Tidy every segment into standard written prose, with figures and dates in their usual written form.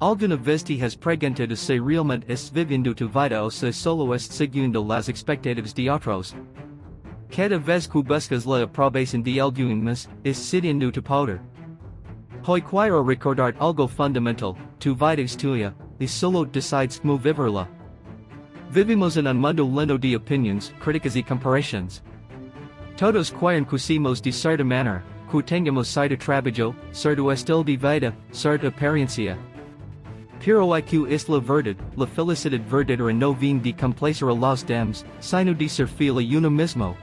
Alguna vez te has preguntado si realmente estás viviendo tu vida o si solo estás siguiendo las expectativas de otros. Cada vez que buscas la aprobación de alguien más, estás cediendo tu poder. Hoy quiero recordar algo fundamental: tu vida es tuya, y solo decides cómo vivirla. Vivimos en un mundo lleno de opiniones, críticas y comparaciones. Todos quieren que seamos de cierta manera, que tengamos cierto trabajo, cierto estilo de vida, cierta apariencia. Pero hay que es la verdad, la felicidad verdadera no viene de complacer a los demás, sino de ser fiel a uno mismo.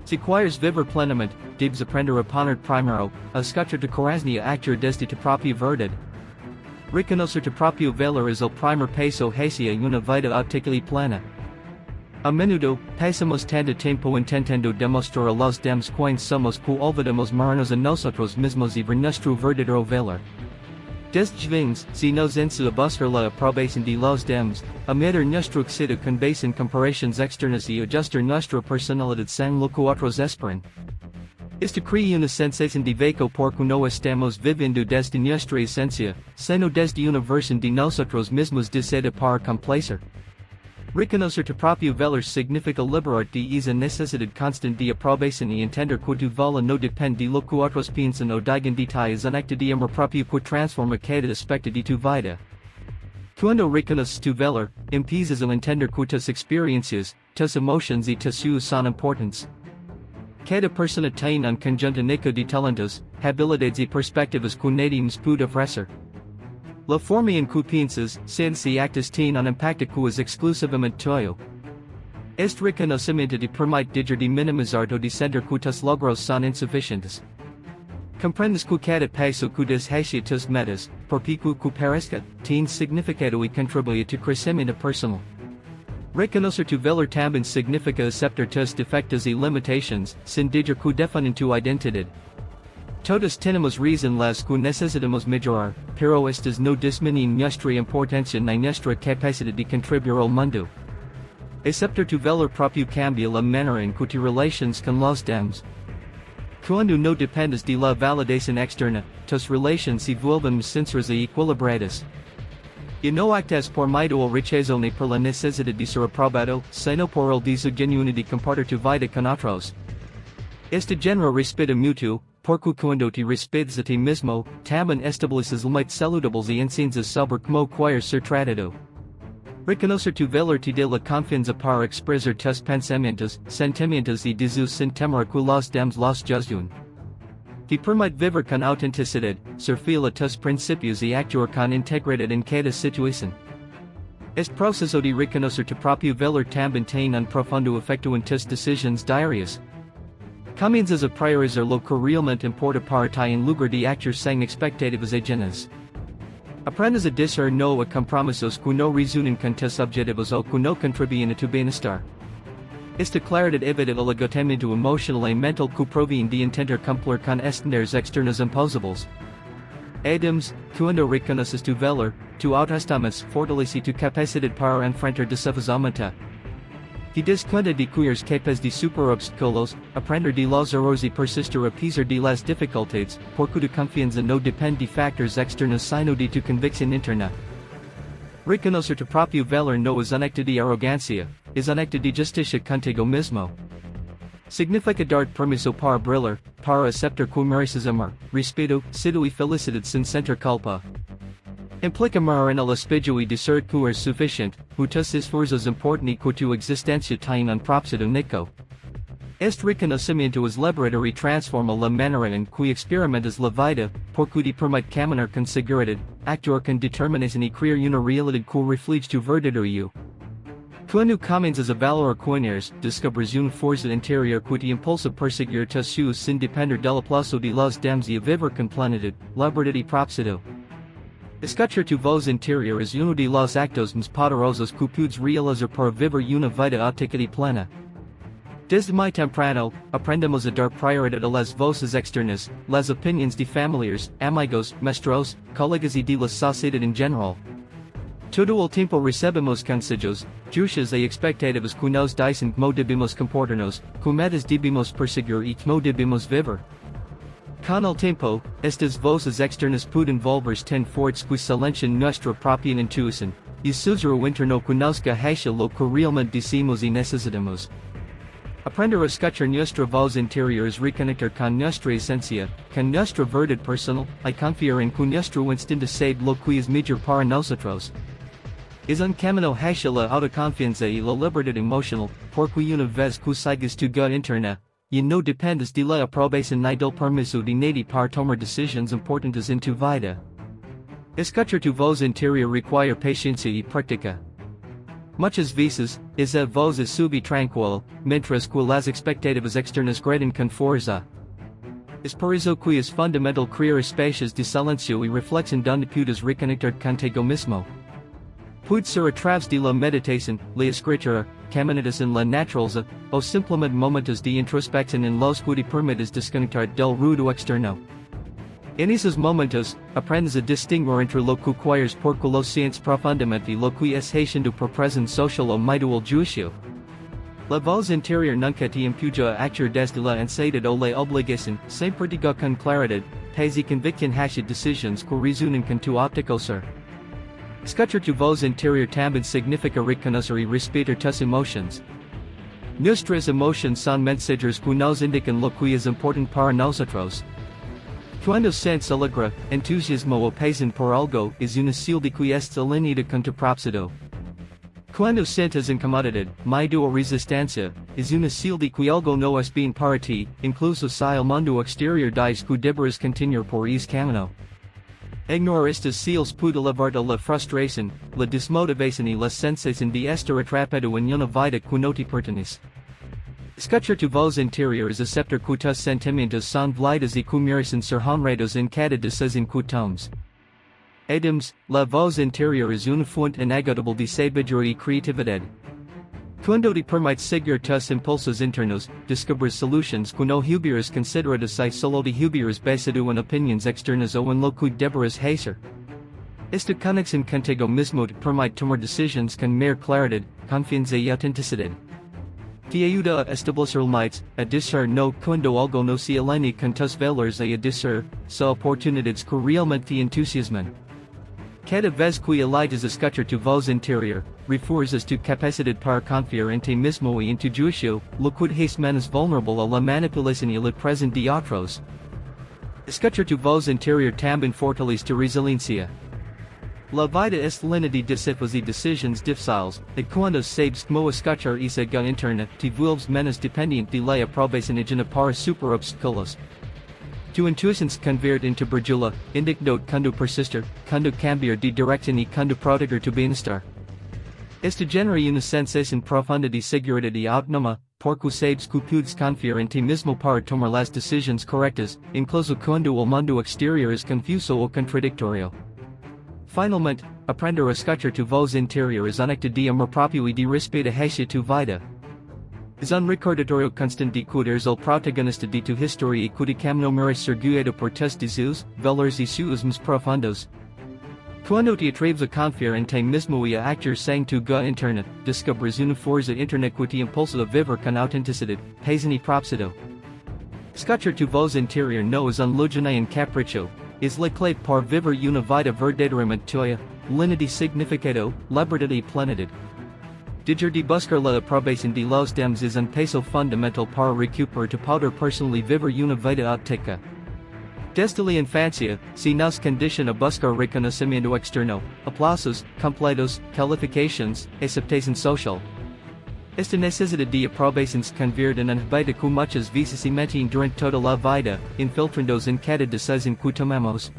Si quieres vivir plenamente, debes aprender a poner primero, a escuchar tu corazón y a actuar desde tu propia verdad. Reconocer tu propio valor es el primer paso hacia una vida auténtica y plena. A menudo, pasamos tanto tiempo intentando demostrar a los demás quién somos que olvidamos mirarnos a nosotros mismos y ver nuestro verdadero valor. Desde si nos enseña a buscar la aprobación de los demás, a medir nuestro éxito con base en comparaciones externas y ajustar nuestra personalidad según lo que otros esperan. Esto crea una sensación de vacío porque no estamos viviendo desde nuestra esencia, sino desde una versión de nosotros mismos deseada para complacer. Reconocer tu propio valor significa liberarte de esa necesidad constante de aprobación y entender que tu valor no depende de lo que otros piensan o digan de ti, es un acto de amor propio que transforma cada aspecto de tu vida. Cuando reconoces tu valor, empiezas a entender que tus experiencias, tus emociones y tus sueños son importantes. Cada persona tiene un conjunto único de talentos, habilidades y perspectivas que nadie nos puede ofrecer. La forma en que piensas, sientes y actas tiene un impacto que es exclusivamente tuyo. Este reconocimiento te permite dejar de minimizar o de sentir que tus logros son insuficientes. Comprendes que cada paso que das hacia tus metas, por pico que parezca, tiene significado y contribuye a tu crecimiento personal. Reconocer tu valor también significa aceptar tus defectos y limitaciones, sin dejar que definen tu identidad. Todos tenemos razones que necesitamos mejorar, pero estas no disminuyen nuestra importancia ni nuestra capacidad de contribuir al mundo. Aceptar tu valor propio cambia la manera en que te relacionas con los demás. Cuando no dependes de la validación externa, tus relaciones se vuelven más sinceras y equilibradas. Y no actas por miedo o rechazo ni por la necesidad de ser aprobado, sino por el deseo genuino de compartir tu vida con otros. Este genera respeto mutuo, porque cuando te respetas a ti mismo, también estableces límites saludables y enseñas sobre cómo quieres ser tratado. Reconocer tu valor te da la confianza para expresar tus pensamientos, sentimientos y deseos sin temer que los demás los juzguen. Te permite vivir con autenticidad, ser fiel a tus principios y actuar con integridad en cada situación. Este proceso de reconocer tu propio valor también tiene un profundo efecto en tus decisiones diarias. Comienzas a priorizar lo que realmente importa para ti en lugar de actuar sin expectativas ajenas. Aprendes a decir no a compromisos que no resuenan con tus objetivos o que no contribuyen a tu bienestar. Esta claridad evita el agotamiento emocional y mental que proviene de intentar cumplir con estándares externos imposibles. Además, cuando reconoces tu valor, tu autoestima fortalece tu capacidad para enfrentar desafios aumenta. Te das cuenta de que eres capaz de superar obstáculos, aprender de los errores y persistir a pesar de las dificultades, porque tu confianza no depende de factores externos sino de tu convicción interna. Reconocer tu propio valor no es un acto de arrogancia, es un acto de justicia contigo mismo. Significa dar permiso para brillar, para aceptar que mereces amor, respeto, éxito y felicidad sin sentir culpa. Implica mirar en el espejo y decir que eres suficiente, que tus esfuerzos importan y que tu existencia tiene un propósito único. Este reconocimiento es liberador y transforma la manera en que experimentas la vida, porque te permite caminar con seguridad, actuar con determinación y crear una realidad que refleja tu verdadero yo. Cuando comienzas a valorar quién eres, descubres una fuerza interior que te impulsa a perseguir tus sueños sin depender del aplauso de los demás y a vivir con plenitud, libertad y propósito. Escuchar tu voz interior es uno de los actos más poderosos que puedes realizar para vivir una vida auténtica y plena. Desde muy temprano, aprendemos a dar prioridad a las voces externas, las opiniones de familiares, amigos, maestros, colegas y de la sociedad en general. Todo el tiempo recibimos consejos, juicios y expectativas que nos dicen cómo debemos comportarnos, qué metas debemos perseguir y cómo debemos vivir. Con el tiempo, estas voces externas pueden volverse tan fuertes que silencian nuestra propia intuición, y susurro interno que nos hacia lo que realmente decimos y necesitamos. Aprender a escuchar nuestra voz interior es reconectar con nuestra esencia, con nuestra verdad personal, y confiar en que nuestro instinto sabe lo que es mejor para nosotros. Es un camino hacia la autoconfianza y la libertad emocional, porque una vez que sigues tu gut interna, y no dependes de la aprobación ni del permiso de nadie para tomar decisiones importantes en tu vida. Escuchar tu voz interior requiere paciencia y práctica. Muchas veces, esa voz es sube tranquila, mientras que las expectativas externas gritan con fuerza. Es por eso que es fundamental crear espacios de silencio y reflexión donde puedas reconectar contigo mismo. Puede ser a través de la meditación, la escritura, caminatas en la naturaleza, o simplemente momentos de introspección en los que te permites desconectar del ruido externo. En esos momentos, aprendes a distinguir entre lo que quieres porque lo sientes profundamente y lo que es haciendo por presión social o miedo al juicio. La voz interior nunca te empuja a actuar desde la ansiedad o la obligación, siempre diga con claridad, paz y convicción hacia decisiones que resuenan con tu óptico ser. Escuchar tu voz interior también significa reconocer y respetar tus emociones. Nuestras emociones son mensajeros que nos indican lo que es importante para nosotros. Cuando sientes alegría, entusiasmo o pasión por algo, es una señal de que estás alineado con tu propósito. Cuando sientes incomodidad, miedo o resistencia, es una señal de que algo no es bien para ti, incluso si el mundo exterior dice que deberás continuar por ese camino. Ignorar estas señales puede llevarte a la frustración, la desmotivación y la sensación de estar atrapado en una vida que no te pertenece. Escuchar tu voz interior es aceptar que tus sentimientos son válidos y que merecen ser honrados en cada decisión que tomes. Además, la voz interior es una fuente inagotable de sabiduría y creatividad. Cuando te permites seguir tus impulsos internos, descubres soluciones que no hubieras considerado si solo te hubieras basado en opiniones externas o en lo que deberás hacer. Esta conexión contigo mismo te permite tomar decisiones con mayor claridad, confianza y autenticidad. Te ayuda a establecer límites, a decir no cuando algo no se alinea con tus valores y a decir sí a oportunidades que realmente te entusiasman. Cada vez que eliges escuchar tu voz interior, refuerzas tu capacidad para confiar en ti mismo y en tu juicio, lo que te hace menos vulnerable a la manipulación y la presión de otros. Escuchar tu voz interior también fortalece tu resiliencia. La vida es llena de desafíos y decisiones difíciles, y cuando sabes cómo escuchar esa voz interna, te vuelves menos dependiente de la aprobación ajena para superar obstáculos. Tu intuición se convierte en tu brújula, indicando cuando persistir, cuando cambiar de dirección y cuando proteger tu bienestar. Esto genera una sensación profunda de seguridad y autónoma, porque sabes que puedes confiar en ti mismo para tomar las decisiones correctas, incluso cuando el mundo exterior es confuso o contradictorio. Finalmente, aprender a escuchar tu voz interior es un acto de amor propio y de respeto hacia tu vida. Es un recordatorio constante de que eres el protagonista de tu historia y que tu camino merece ser guiado por tus deseos, valores y sueños más profundos. Cuando te atreves a confiar en ti mismo y a actuar según tu voz interna, descubres una fuerza interna que te impulsa a vivir con autenticidad, pasión y propósito. Escuchar tu voz interior no es un lujo ni un capricho, es la clave para vivir una vida verdaderamente tuya, llena de significado, libertad y plenitud. Dejar de buscar la aprobación de los demás es un paso fundamental para recuperar tu poder personal y vivir una vida auténtica. Desde la infancia, se nos condiciona a buscar reconocimiento externo, aplausos, completos, calificaciones, aceptación social. Esta necesidad de aprobación se convierte en una habita que muchas veces se mantiene durante toda la vida, infiltrándose en cada decisión que tomamos.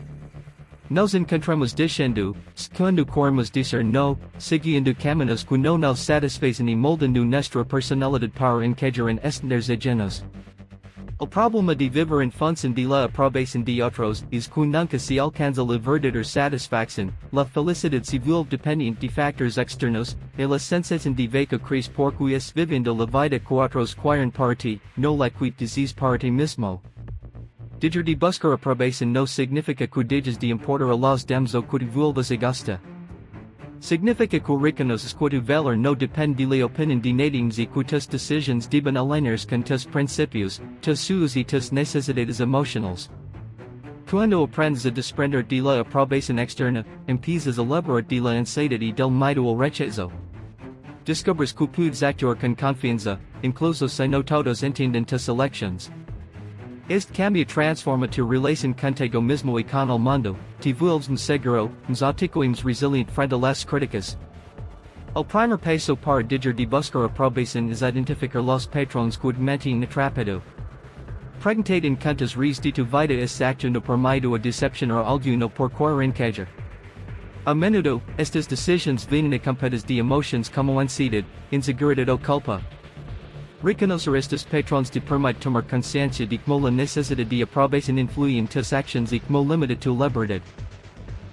Nos encontramos diciendo, cuando queremos decir no, siguiendo caminos que no nos satisfacen y moldando nuestra personalidad para encajar en estándares ajenos. El problema de vivir en función de la aprobación de otros es que nunca se alcanza la verdadera satisfacción, la felicidad se vuelve dependiente de factores externos, y la sensación de vacío crece porque es viviendo la vida que otros quieren para ti, no la que deseas para ti mismo. Dejar de buscar aprobación no significa que dejes de importar a los demás o que te vuelvas egoísta. Significa que reconoces que tu valor no depende de la opinión de nadie y que tus decisiones deben alinearse con tus principios, tus sueños y tus necesidades emocionales. Cuando aprendes a desprender de la aprobación externa, empiezas a liberar de la ansiedad y del miedo al rechazo. Descubres que puedes actuar con confianza, incluso si no todos entienden tus elections. Este cambio transforma tu relación contigo mismo y con el mundo, te vuelves más seguro, más óptico y más resiliente frente a las críticas. El primer paso para dejar de buscar aprobación es identificar los patrones que te mantienen atrapado. Pregúntate en cuántas res de tu vida estás actuando por miedo a decepcionar a alguno por querer encajar. A menudo, estas decisiones vienen acompañadas de emociones como ansiedad, inseguridad o culpa. Reconocer estos patrones te permite tomar conciencia de cómo la necesidad de aprobación influye en tus acciones y cómo limita tu libertad.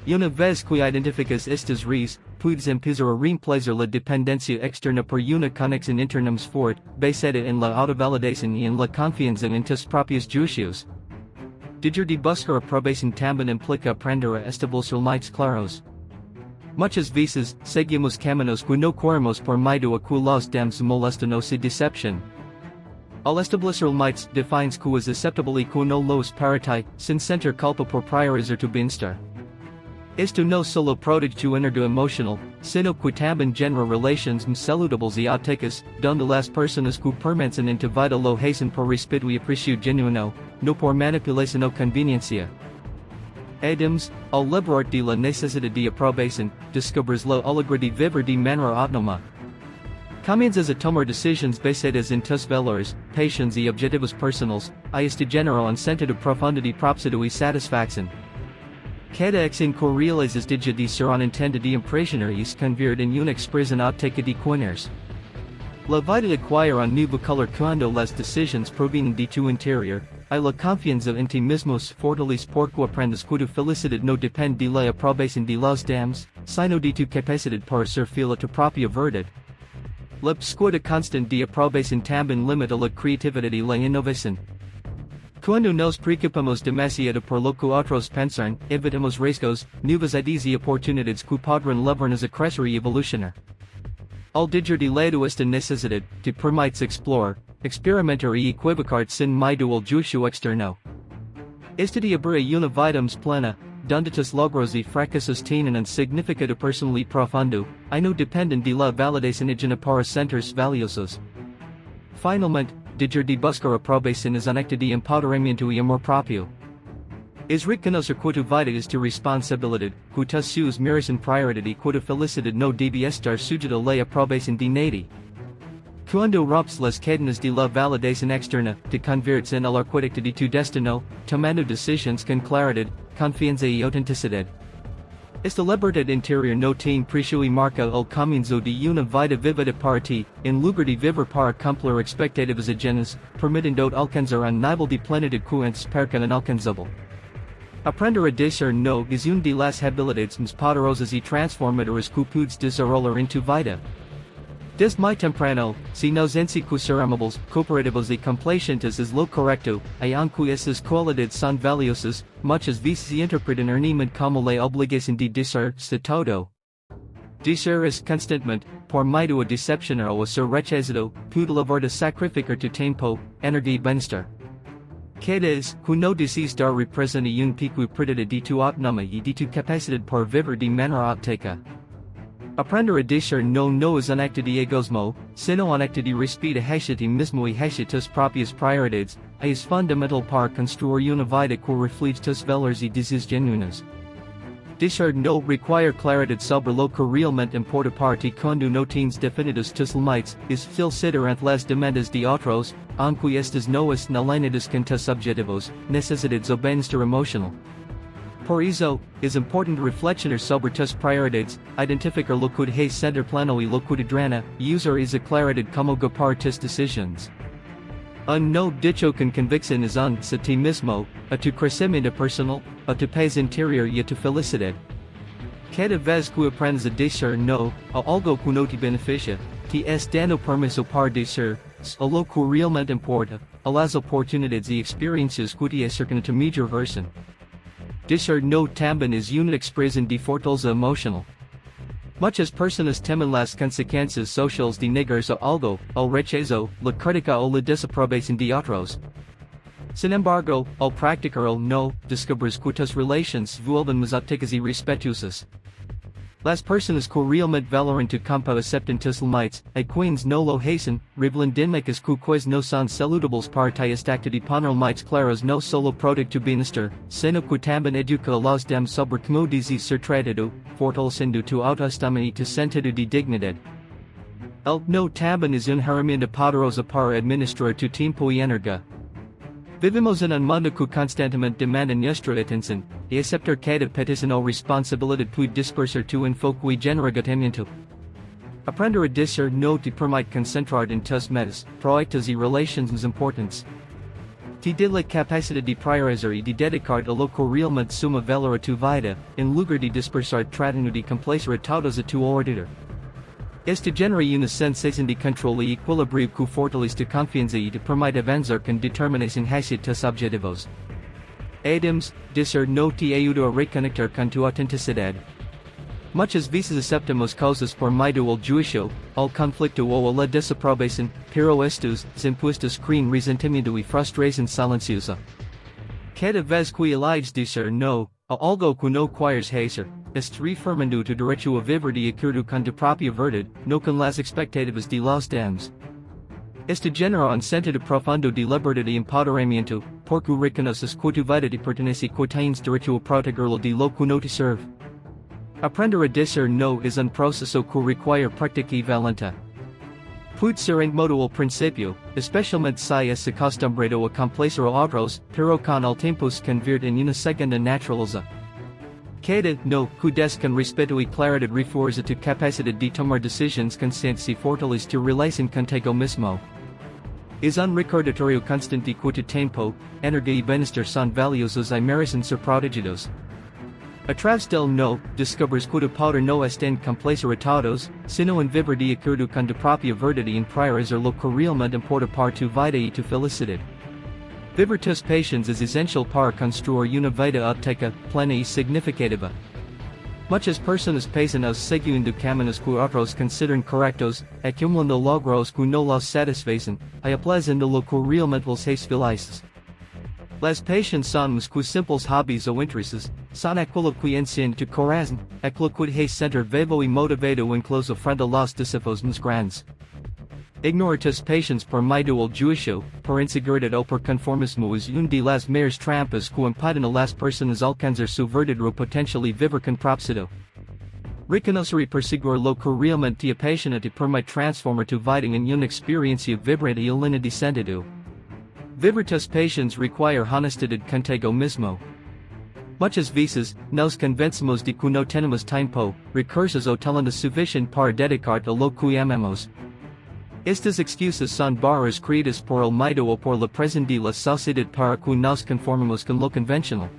Y una vez que identificas estas res, puedes empezar a reemplazar la dependencia externa por una conexión interna más fuerte, basada en la autovalidación y en la confianza en tus propios juicios. Dejar de buscar aprobación también implica aprender a establecer límites claros. Muchas veces, seguimos caminos que no queremos por miedo a que los demás molesten o se decepcionen. Al establecer límites, defines que es aceptable y que no lo es para ti, sin sentir culpa por priorizar tu bienestar. Esto no solo protege tu energía emocional, sino que también genera relaciones más saludables y ópticas, donde las personas que permanecen en tu vida lo hacen por respeto y aprecio genuino, no por manipulación o conveniencia. Además, al liberarte de la necesidad de aprobación, descubres la alegría de vivir de manera autónoma. Comienzas a tomar decisiones basadas en tus valores, pasiones y objetivos personales, y esto genera un sentido profundo de propósito y satisfacción. Cada acción que realizas deja de ser un intento de impresionar y se convierte en una expresión óptica de quiénes. La vida acquire un nuevo color cuando las decisiones provienen de tu interior, y la confianza en ti mismo se fortalece porque aprendes que tu felicidad no depende de la aprobación de los demás, sino de tu capacidad para ser fiel a tu propia verdad. La búsqueda constante de aprobación también limita la creatividad y la innovación. Cuando nos preocupamos demasiado por lo que otros piensan, evitamos riesgos, nuevas ideas y oportunidades que podrán llevarnos a crecer y evolucionar. Al dejar de lado esta necesidad, te permites explorar, experimentar y equivocarte sin miedo al juicio externo. Este te abre una vida más plena, donde tus logros y fracasos tienen un significado personal y profundo, y no dependen de la validación ajena para sentirse valiosos. Finalmente, dejar de buscar aprobación es un acto de empoderamiento y amor propio. Es reconocer que tu vida es tu responsabilidad, que tus sueños merecen prioridad y que tu felicidad no debe estar sujeta a la aprobación de nadie. Cuando rompes las cadenas de la validación externa, te conviertes en el arquitecto de tu destino, tomando decisiones con claridad, confianza y autenticidad. Esta libertad interior no tiene precio y marca el comienzo de una vida vivida para ti, en lugar de vivir para cumplir expectativas ajenas, permitiendo alcanzar un nivel de plenitud que antes parecía inalcanzable. Aprender a decir no es una de las habilidades más poderosas y transformadoras que puedes desarrollar en tu vida. Desde muy temprano, si nos enseñamos cooperativos y complacientes es lo correcto, y aunque esas cualidades son valiosas, muchas veces se interpretan erróneamente como la obligación de decirse todo. Decir es constantemente, por miedo a decepcionar o a ser rechazado, puede llevarte a sacrificar tu tiempo, energía y bienestar. Cada vez que no deseas dar representa un pico pérdida de tu autonomía y de tu capacidad para vivir de manera óptica. Aprender a decir no es un acto de egoísmo, sino un acto de respeto hacia ti mismo y hacia tus propias prioridades, y es fundamental para construir una vida que refleje tus valores y deseos genuinos. Decir no requiere claridad sobre lo que realmente importa para ti cuando no tienes definidos tus límites, es fácil ceder ante las demandas de otros, aunque estas no estén alineadas con tus objetivos, necesidades o bienestar emocional. Por eso, es importante reflexionar sobre tus prioridades, identificar lo que te hace plano y lo que te drena, usar esa claridad como guía para tus decisiones. Un no dicho con convicción es un a ti mismo, a tu crecimiento personal, a tu paz interior y a tu felicidad. Cada vez que aprendes a decir no a algo que no te beneficia, te es dando permiso para decir a lo que realmente importa, a las oportunidades y experiencias que te acercan a tu mejor versión. Decir no también es una expresión de fortaleza emocional. Muchas personas temen las consecuencias sociales de negarse a algo, el rechazo, la crítica o la desaprobación de otros. Sin embargo, al practicarlo no descubres que tus relaciones vuelven más ópticas y respetuosas. Las personas que realmente valoran tu campo aceptan tus límites, y quienes no lo hacen, revelan dinámicas que no son saludables para ti hasta que poner límites claros no solo protege tu bienestar, sino que también educa a los demás sobre cómo debes ser tratado, fortaleciendo tu autoestima y tu sentido de dignidad. El no también es una herramienta poderosa para administrar tu tiempo y energía. Vivimos en un mundo que constantemente demanda nuestra atención, y aceptar cada petición o responsabilidad puede dispersar tu enfoque y generar agotamiento. Aprender a decir no te permite concentrar en tus metas, proyectos y relaciones más importantes. Te da la capacidad de priorizar y de dedicarte a lo que realmente suma valor a tu vida, en lugar de dispersar tratando de complacer a todos a tu alrededor. Este genera una sensación de control y equilibrio que fortalece tu confianza y te permite avanzar con determinación hacia tus objetivos. Además, decir no te ayuda a reconectar con tu autenticidad. Muchas veces aceptamos cosas por miedo al juicio, al conflicto o a la desaprobación, pero estos impuestos crean resentimiento y frustración silenciosa. Cada vez que eliges decir no a algo que no quieres hacer, estás reafirmando tu derecho a vivir de acuerdo con tu propia verdad, no con las expectativas de los demás. Esto genera un sentido profundo de libertad y empoderamiento, porque reconoces que tu vida te pertenece y que tienes derecho a protegerlo de lo que no te sirve. Aprender a decir no es un proceso que requiere práctica y valentía. Puede ser incómodo al principio, especialmente si es acostumbrado a complacer a otros, pero con el tiempo se convierte en una segunda naturaleza. Cada no que des con respeto y claridad refuerza tu capacidad de tomar decisiones conscientes y fortalece tu relación contigo mismo. Es un recordatorio constante que tu tiempo, energía y bienestar son valiosos y merecen ser protegidos. A través del no, descubres que tu poder no está en complacer a todos, sino en vivir de acuerdo con tu propia verdad y en priorizar lo que realmente importa para tu vida y tu felicidad. Vivir tus pasiones es esencial para construir una vida óptica, plena y significativa. Muchas personas pasan siguiendo caminos que otros consideran correctos, acumulando logros que no los satisfacen, y aplazando lo que realmente los hace felices. Las pasiones son más que simples hobbies o intereses, son aquello que enciende tu corazón, aquello que te hace sentir vivo y motivado incluso frente a los desafíos más grandes. Ignorar tus pasiones por miedo al juicio, por inseguridad o por conformismo es una de las mayores trampas que impiden a las personas alcanzar su verdadero potencial y vivir con propósito. Reconocer y perseguir lo que realmente te apasiona te permite transformar tu vida en una experiencia vibrante y llena de sentido. Vivir tus pasiones requiere honestidad contigo mismo. Muchas veces, nos convencemos de que no tenemos tiempo, recursos o talento suficiente para dedicarte a lo que amamos. Estas excusas son barreras creadas por el miedo o por la presión de la sociedad para que nos conformemos con lo convencional.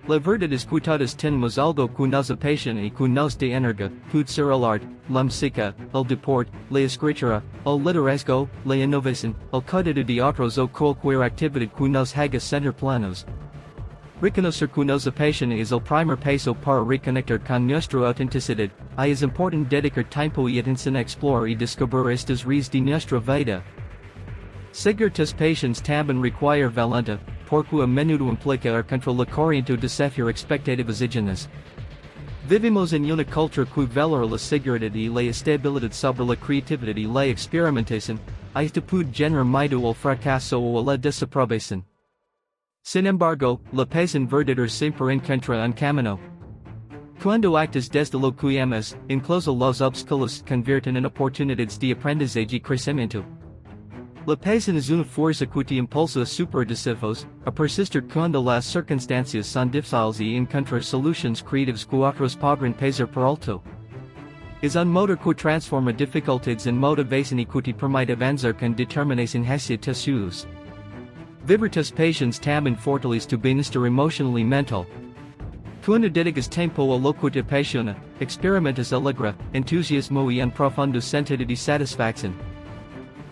La verdad es que todos tenemos algo que nos apasiona y que nos da energía, puede ser el arte, la música, el deporte, la escritura, el liderazgo, la innovación, el cuidado de otros o cualquier actividad que nos haga sentir plenos. Reconocer que nos apasiona es el primer paso para reconectar con nuestra autenticidad, y es importante dedicar tiempo y atención a explorar y descubrir estas áreas de nuestra vida. Seguir tus pasiones también requiere valentía, porque a menudo implica ir contra la corriente o desafiar expectativas ajenas. Vivimos en una cultura que valora la seguridad y la estabilidad sobre la creatividad y la experimentación, y esto puede generar miedo al fracaso o a la desaprobación. Sin embargo, la pasión verdadera siempre encuentra un camino. Cuando actas desde lo que amas, incluso los obstáculos se convierten en oportunidades de aprendizaje y crecimiento. La pasión es una fuerza que te impulsa a superar desafíos, a persistir cuando las circunstancias son difíciles y encontrar soluciones creativas que otros podrán pasar por alto. Es un motor que transforma dificultades en motivación y que te permite avanzar con determinación hacia tus sueños. Vivir tus pasiones también fortalece tu bienestar emocional y mental. Cuando dedicas tiempo a lo que te apasiona, experimentas alegría, entusiasmo y un profundo sentido de satisfacción.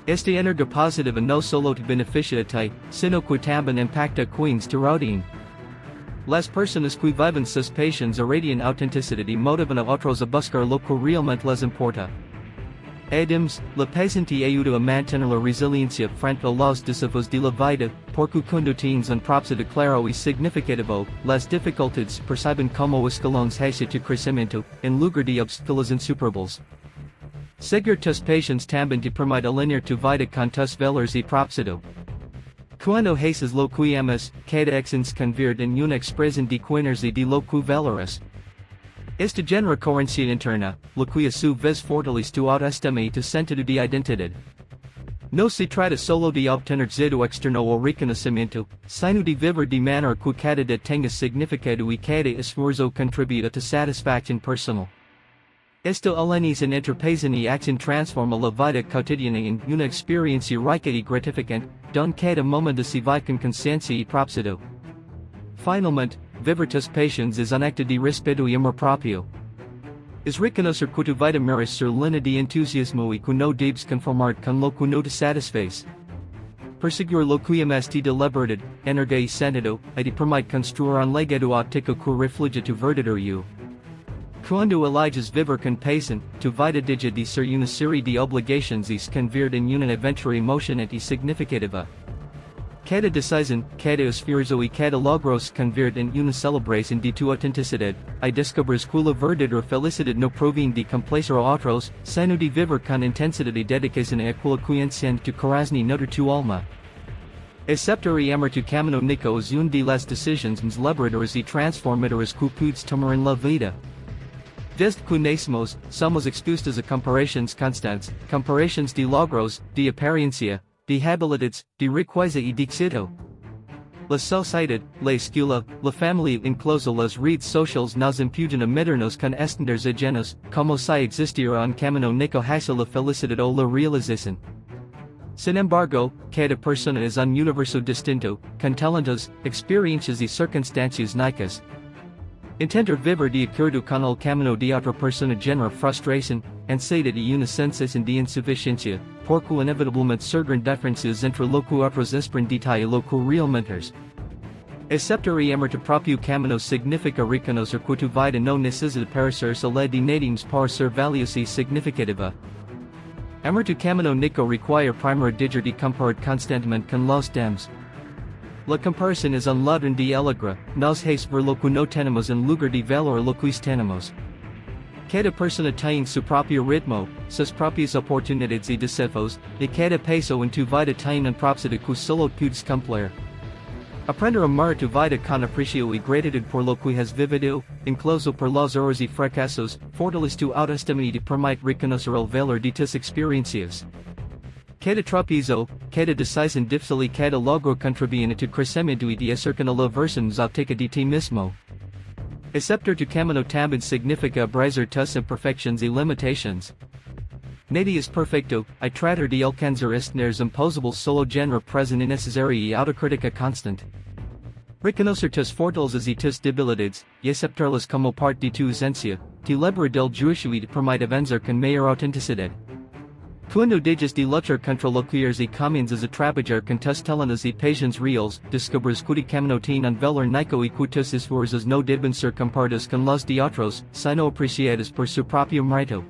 Esta energía positiva no solo te beneficia a ti, sino que también impacta a quienes te rodean. Las personas que viven sus pasiones irradian autenticidad y motivan a otros a buscar lo que realmente les importa. Adams, la paciente ayuda a mantener la resiliencia frente a los desafíos de la vida, porque cuando tienes un propósito claro y significativo, las dificultades perciben como escalones hacia tu crecimiento, en lugar de obstáculos insuperables. Seguir tus pasiones también te permite alinear tu vida con tus valores y propósito. Cuando haces lo que amas, cada acción se convierte en una expresión de quienes y de lo que valoras. Esta genera coherencia interna, lo que a su vez fortalece tu autoestima y tu sentido de identidad. No se trata solo de obtener éxito externo o reconocimiento, sino de vivir de manera que cada día tenga significado y cada esfuerzo contribuya a tu satisfacción personal. Esto alinea en interpasión y acción transforma la vida cotidiana en una experiencia rica y gratificante, donde cada momento se vive con conciencia y propósito. Finalmente, vivir tus pasiones es un acto de respeto y amor propio. Es reconocer que tu vida merece ser llena de entusiasmo y que no debes conformarte con lo que no te satisface. Perseguir lo que amas te da libertad, energía y sentido, y te permite construir un legado óptico que refleja tu verdadero yo. Cuando eliges vivir con pasión, tu vida deja de ser una serie de obligaciones y se convierte en una aventura emocionante y significativa. Cada decisión, cada esfuerzo y cada logro se convierte en una celebración de tu autenticidad, y descubres que la verdadera felicidad no proviene de complacer a otros, sino de vivir con intensidad y dedicación a aquello que enciende tu corazón y nutre tu alma. Aceptar y amar tu camino nico es una de las decisiones más liberadoras y transformadoras que puedes tomar en la vida. Desde que nacemos, somos expuestos a comparaciones constantes, comparaciones de logros, de apariencia, de habilidades, de riqueza y de éxito. La sociedad, la escuela, la familia incluso las redes sociales nos impiden a meternos con estándares ajenos, como si existiera un camino nico hacia la felicidad o la realización. Sin embargo, cada persona es un universo distinto, con talentos, experiencias y circunstancias únicas. Intentar vivir de acuerdo con el camino de otra persona genera frustración, ansiedad y una sensación de insuficiencia, porque inevitablemente surgen diferencias entre lo que otros esperan de ti y lo que realmente es. Aceptar y amar tu propio camino significa reconocer que tu vida no necesita parecerse a la de nadie para ser valiosa y significativa. Amar tu camino nico requiere primero dejar de comparar constantemente con los demás. La comparación es un ladrón de alegría, nos hace ver lo que no tenemos en lugar de valorar lo que tenemos. Cada persona tiene su propio ritmo, sus propias oportunidades y desafíos, y cada paso en tu vida tiene un propósito que solo puedes cumplir. Aprender a amar tu vida con aprecio y gratitud por lo que has vivido, incluso por los errores y fracasos, fortalece tu autoestima y te permite reconocer el valor de tus experiencias. Cada tropiezo, cada decisión difícil y cada logro contribuyen a tu crecimiento y te acercan a la versión óptica de ti mismo. Aceptar tu camino también significa abrazar tus imperfecciones y limitaciones. Nadie es perfecto, y tratar de alcanzar estándares imposibles solo genera presión innecesaria y autocrítica constante. Reconocer tus fortalezas y tus debilidades, y aceptarlas como parte de tu esencia, te libera del juicio y te permite avanzar con mayor autenticidad. Cuando dejas de luchar contra lo que eres y comienzas a trabajar con tus talentos y pasiones reales, descubres que tu camino tiene un valor único y que tus esfuerzos no deben ser comparados con los de otros, sino apreciados por su propio mérito.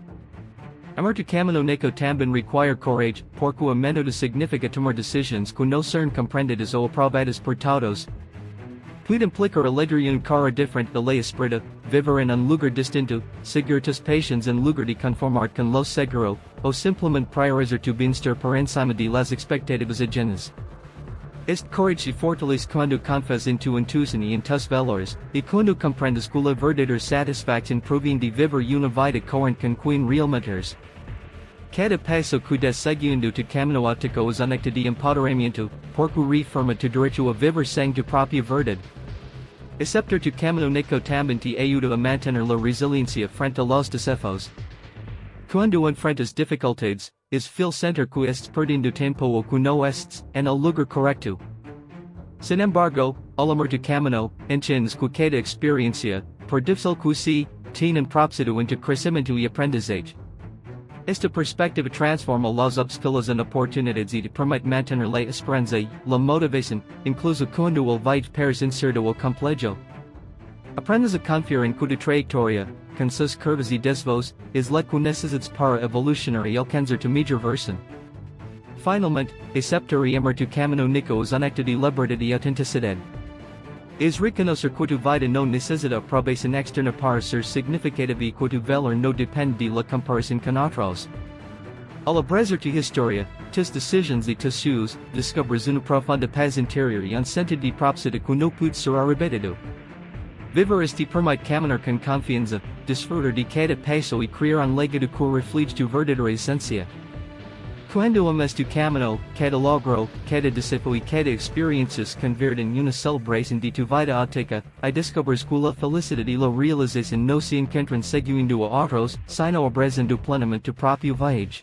Amar tu camino nico también requiere coraje, porque a menudo significa tomar decisiones que no son comprendidas o aprobadas por todos. Puede implicar elegir un cara diferente de la esperada, vivir en un lugar distinto, seguir tus pasiones en lugar de conformarte con lo seguro, o simplemente priorizar tu bienestar por encima de las expectativas ajenas. Este coraje se fortalece cuando confías en tu intuición y en tus valores, y cuando comprendes que la verdadera satisfacción proviene de vivir una vida coherente con quien realmente eres. Cada paso que des siguiendo tu camino óptico es un acto de empoderamiento, porque reafirma tu derecho a vivir sem tu propia verdad. Aceptar tu camino nico también te ayuda a mantener la resiliencia frente a los desafíos. Cuando enfrentas dificultades, es fácil sentir que estás perdiendo tiempo o que no estás en el lugar correcto. Sin embargo, al amar tu camino, entiendes que cada experiencia, por difícil que sea, tiene un propósito en tu crecimiento y aprendizaje. Esta perspectiva transforma los obstáculos en oportunidades y te permite mantener la esperanza y la motivación, incluso cuando el viaje parece incierto o complejo. Aprendes a confiar en que tu trayectoria, com sus curvas e desvos, es le que necessits para evolucionar e alcançar tu melhor versão. Finalmente, aceptar e amar tu camino nico es conectado e liberdade e autenticidade. Es reconocer que tu vida não necessita aprovação externa para ser significativa e que tu valor não depende de la comparação com outros. Ao abrazar tu história, tus decisões e tus suas, descobres uma profunda paz interior e sentido de propósito que não pode ser arrebatado. Viver este permite caminar com confiança, disfrutar de cada passo e criar legado que reflete tu verdadeira essência. Quando amas tu camino, cada logro, cada desafio e cada experiência se converte em uma celebração de tu vida autêntica, e descobres que a felicidade e a realização não se encontram seguindo a outros, sino abrazando plenamente tu próprio viaje.